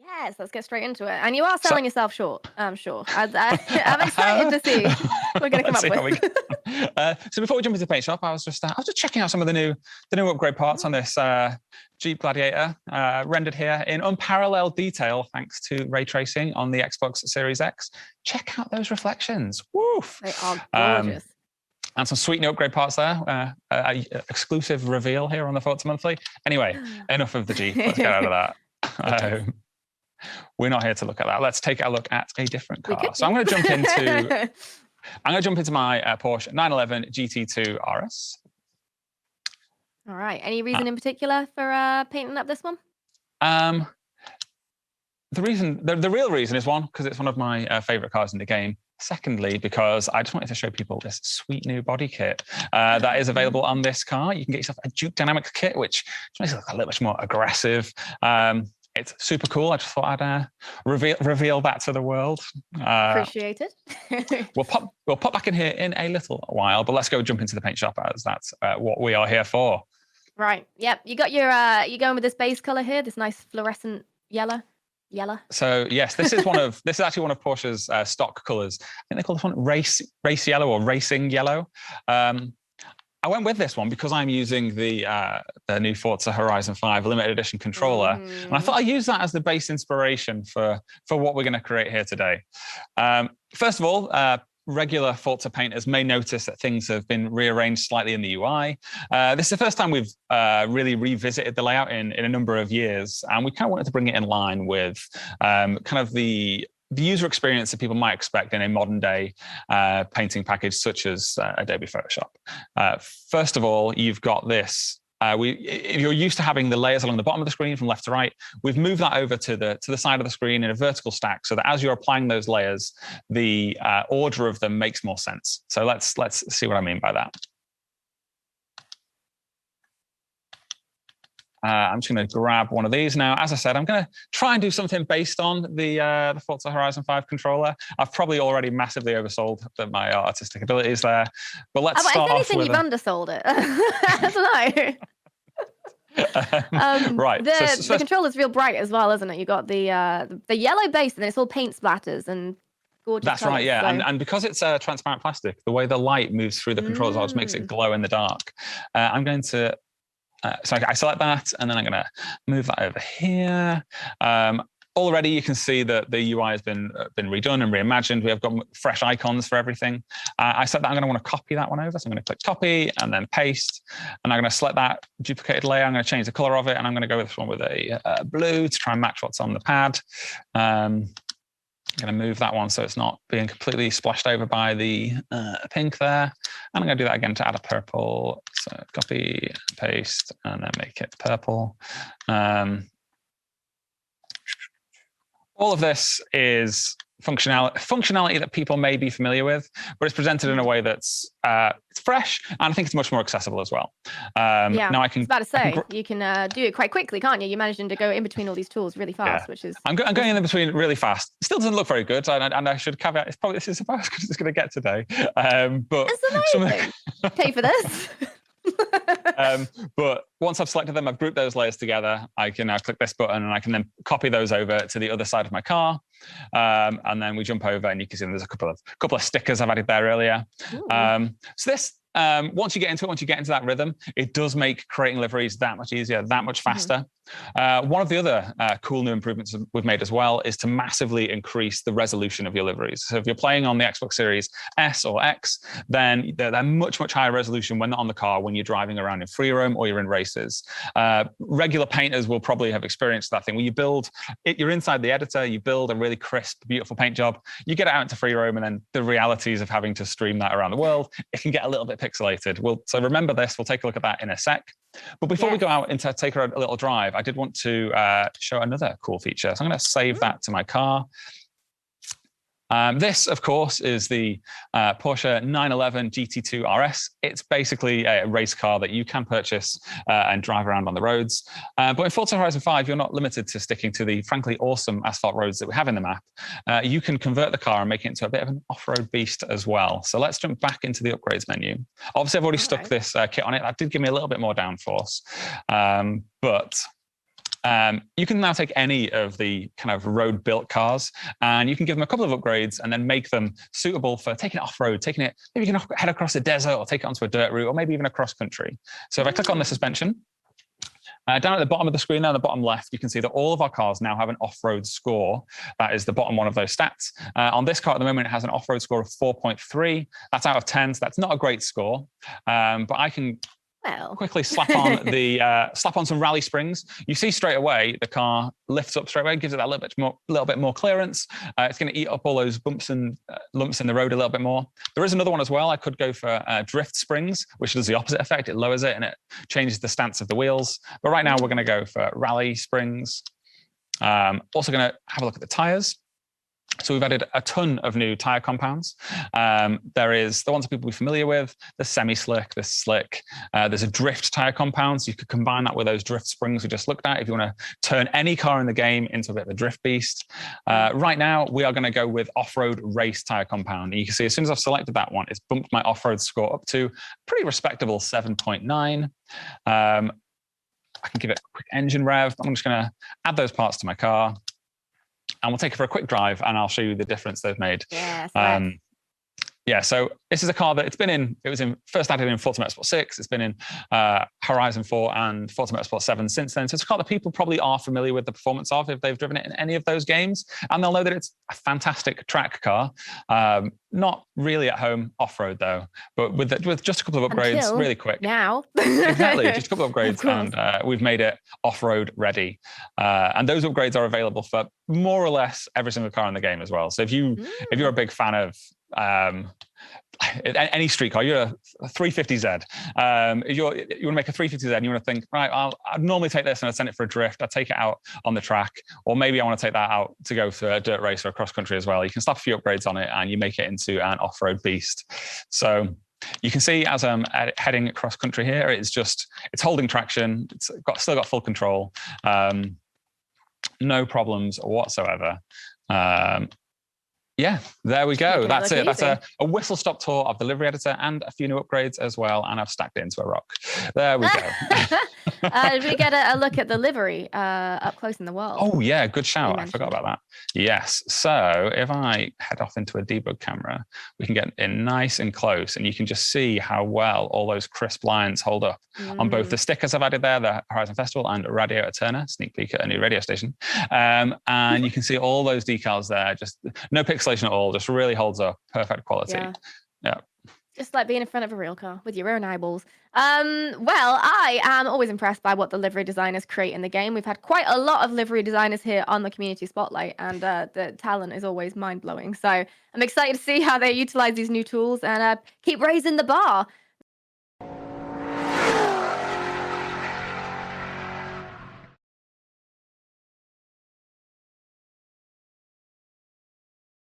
Yes, let's get straight into it. And you are So, selling yourself short, I'm sure. I'm excited to see what we're going to come let's up see how we with. go. So before we jump into the paint shop, I was just checking out some of the new upgrade parts on this Jeep Gladiator, rendered here in unparalleled detail thanks to ray tracing on the Xbox Series X. Check out those reflections. Woof! They are gorgeous. And some sweet new upgrade parts there. Exclusive reveal here on the Forza Monthly. Anyway, enough of the Jeep. Let's get out of that. We're not here to look at that. Let's take a look at a different car. So I'm going to jump into my Porsche 911 GT2 RS. All right. Any reason in particular for painting up this one? The real reason is one, because it's one of my favorite cars in the game. Secondly, because I just wanted to show people this sweet new body kit that is available on this car. You can get yourself a Duke Dynamics kit, which makes it look a little bit more aggressive. It's super cool. I just thought I'd reveal that to the world. Appreciate it. We'll pop back in here in a little while, but let's go jump into the paint shop, as that's what we are here for. Right. Yep. You got your you going with this base color here, this nice fluorescent yellow. So yes, this is actually one of Porsche's stock colors. I think they call this one race yellow or racing yellow. I went with this one because I'm using the new Forza Horizon 5 limited edition controller, and I thought I'd use that as the base inspiration for what we're going to create here today. First of all, regular Forza painters may notice that things have been rearranged slightly in the UI. This is the first time we've really revisited the layout in a number of years, and we kind of wanted to bring it in line with kind of the user experience that people might expect in a modern day painting package such as Adobe Photoshop. First of all, you've got this. If you're used to having the layers along the bottom of the screen from left to right, we've moved that over to the side of the screen in a vertical stack, so that as you're applying those layers, the order of them makes more sense. So let's see what I mean by that. I'm just going to grab one of these now. As I said, I'm going to try and do something based on the Forza Horizon 5 controller. I've probably already massively oversold my artistic abilities there, but let's start off with... If anything, you've undersold it. I don't know. Right. The controller's real bright as well, isn't it? You got the yellow base, and then it's all paint splatters and gorgeous. That's colors, right, yeah. so. And because it's transparent plastic, the way the light moves through the controller just makes it glow in the dark. I'm going to... so I select that, and then I'm going to move that over here. Already, you can see that the UI has been redone and reimagined. We have got fresh icons for everything. I said that I'm going to want to copy that one over, so I'm going to click copy and then paste, and I'm going to select that duplicated layer. I'm going to change the color of it, and I'm going to go with this one with a blue to try and match what's on the pad. I'm going to move that one so it's not being completely splashed over by the pink there. And I'm going to do that again to add a purple. So copy, paste, and then make it purple. All of this is functionality that people may be familiar with, but it's presented in a way that's it's fresh, and I think it's much more accessible as well. Yeah, now I was about to say, you can do it quite quickly, can't you? You're managing to go in between all these tools really fast, which is... I'm going in between really fast. Still doesn't look very good, and I should caveat, this is about as good as it's going to get today. But it's amazing. Pay for this. But once I've selected them, I've grouped those layers together. I can now click this button, and I can then copy those over to the other side of my car. And then we jump over, and you can see there's a couple of stickers I've added there earlier. So this, once you get into that rhythm, it does make creating liveries that much easier, that much faster. One of the other cool new improvements we've made as well is to massively increase the resolution of your liveries. So if you're playing on the Xbox Series S or X, then they're much, much higher resolution when not on the car, when you're driving around in free roam or you're in races. Regular painters will probably have experienced that thing where you build it, you're inside the editor, you build a really crisp, beautiful paint job, you get it out into free roam, and then the realities of having to stream that around the world, it can get a little bit pixelated. So remember this, we'll take a look at that in a sec. But before we go out and take a little drive, I did want to show another cool feature. So I'm going to save that to my car. This, of course, is the Porsche 911 GT2 RS. It's basically a race car that you can purchase and drive around on the roads. But in Forza Horizon 5, you're not limited to sticking to the frankly awesome asphalt roads that we have in the map. You can convert the car and make it into a bit of an off-road beast as well. So let's jump back into the upgrades menu. Obviously, I've already stuck this kit on it. That did give me a little bit more downforce. But You can now take any of the kind of road-built cars, and you can give them a couple of upgrades and then make them suitable for taking it off-road, maybe you can head across the desert or take it onto a dirt route, or maybe even across country. So if I click on the suspension, down at the bottom of the screen, on the bottom left, you can see that all of our cars now have an off-road score. That is the bottom one of those stats. On this car at the moment, it has an off-road score of 4.3. That's out of 10, so that's not a great score. But I can quickly slap on some rally springs. You see straight away the car lifts up straight away, gives it that little bit more clearance. It's going to eat up all those bumps and lumps in the road a little bit more. There is another one as well. I could go for drift springs, which does the opposite effect. It lowers it and it changes the stance of the wheels. But right now we're going to go for rally springs. Also going to have a look at the tires. So we've added a ton of new tire compounds. There is the ones that people will be familiar with, the semi-slick, the slick. There's a drift tire compound, so you could combine that with those drift springs we just looked at if you want to turn any car in the game into a bit of a drift beast. Right now, we are going to go with off-road race tire compound. And you can see as soon as I've selected that one, it's bumped my off-road score up to pretty respectable 7.9. I can give it a quick engine rev. I'm just going to add those parts to my car. And we'll take it for a quick drive, and I'll show you the difference they've made. Yeah, so this is a car that it was first added in Forza Motorsport 6. It's been in Horizon 4 and Forza Motorsport 7 since then. So it's a car that people probably are familiar with the performance of if they've driven it in any of those games. And they'll know that it's a fantastic track car. Not really at home off-road, though. But with just a couple of upgrades, really quick. Now. Exactly, just a couple of upgrades, and we've made it off-road ready. And those upgrades are available for more or less every single car in the game as well. So if you're a big fan of any street car, you're a 350Z. You want to make a 350Z and you want to think, right, I'd normally take this and I'd send it for a drift. I'd take it out on the track, or maybe I want to take that out to go for a dirt race or a cross country as well. You can slap a few upgrades on it and you make it into an off-road beast. So you can see as I'm heading across country here, it's holding traction. It's still got full control. No problems whatsoever. Yeah, there we go. That's it. That's a whistle-stop tour of the livery editor and a few new upgrades as well. And I've stacked it into a rock. There we go. Did we get a look at the livery up close in the world? Oh, yeah. Good shout. I forgot about that. Yes. So if I head off into a debug camera, we can get in nice and close. And you can just see how well all those crisp lines hold up on both the stickers I've added there, the Horizon Festival and Radio at Turner, sneak peek at a new radio station. And you can see all those decals there. Just no pixelation at all, just really holds up, perfect quality. Yeah. Just like being in front of a real car with your own eyeballs. Well, I am always impressed by what the livery designers create in the game. We've had quite a lot of livery designers here on the Community Spotlight, and the talent is always mind-blowing. So I'm excited to see how they utilize these new tools and keep raising the bar.